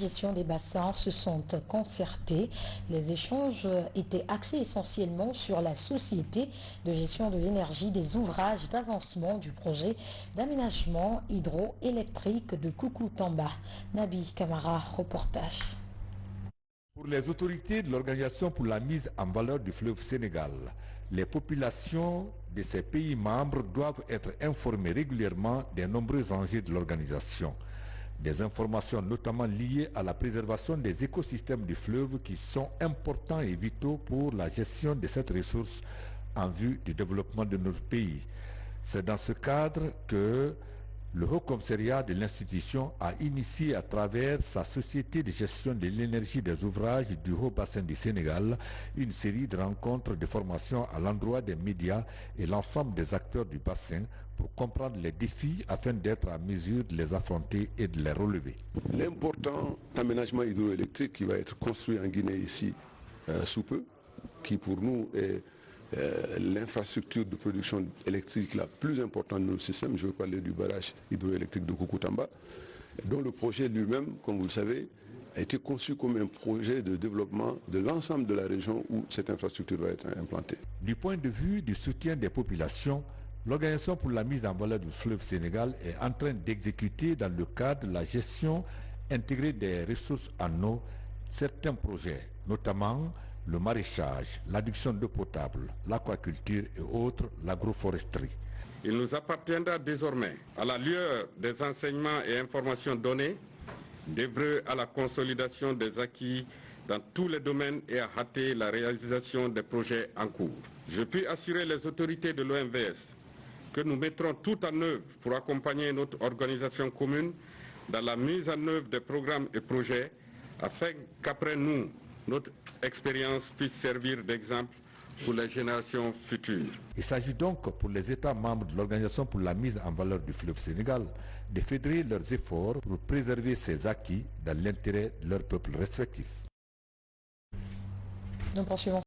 Gestion des bassins se sont concertés. Les échanges étaient axés essentiellement sur la société de gestion de l'énergie des ouvrages d'avancement du projet d'aménagement hydroélectrique de Koukou-Tamba. Nabi Kamara, reportage. Pour les autorités de l'Organisation pour la mise en valeur du fleuve Sénégal, les populations de ces pays membres doivent être informées régulièrement des nombreux enjeux de l'organisation. Des informations notamment liées à la préservation des écosystèmes du fleuve qui sont importants et vitaux pour la gestion de cette ressource en vue du développement de notre pays. C'est dans ce cadre que le Haut Commissariat de l'institution a initié à travers sa société de gestion de l'énergie des ouvrages du Haut Bassin du Sénégal une série de rencontres de formation à l'endroit des médias et l'ensemble des acteurs du bassin pour comprendre les défis afin d'être à mesure de les affronter et de les relever. L'important aménagement hydroélectrique qui va être construit en Guinée ici sous peu, qui pour nous est l'infrastructure de production électrique la plus importante de notre système, je veux parler du barrage hydroélectrique de Koukou-Tamba, dont le projet lui-même, comme vous le savez, a été conçu comme un projet de développement de l'ensemble de la région où cette infrastructure va être implantée. Du point de vue du soutien des populations, l'Organisation pour la mise en valeur du fleuve Sénégal est en train d'exécuter dans le cadre de la gestion intégrée des ressources en eau certains projets, notamment le maraîchage, l'adduction d'eau potable, l'aquaculture et autres, l'agroforesterie. Il nous appartiendra désormais, à la lueur des enseignements et informations donnés, d'œuvrer à la consolidation des acquis dans tous les domaines et à hâter la réalisation des projets en cours. Je puis assurer les autorités de l'OMVS que nous mettrons tout en œuvre pour accompagner notre organisation commune dans la mise en œuvre des programmes et projets afin qu'après nous, notre expérience puisse servir d'exemple pour les générations futures. Il s'agit donc pour les États membres de l'Organisation pour la mise en valeur du fleuve Sénégal de fédérer leurs efforts pour préserver ces acquis dans l'intérêt de leurs peuples respectifs. Nous poursuivons.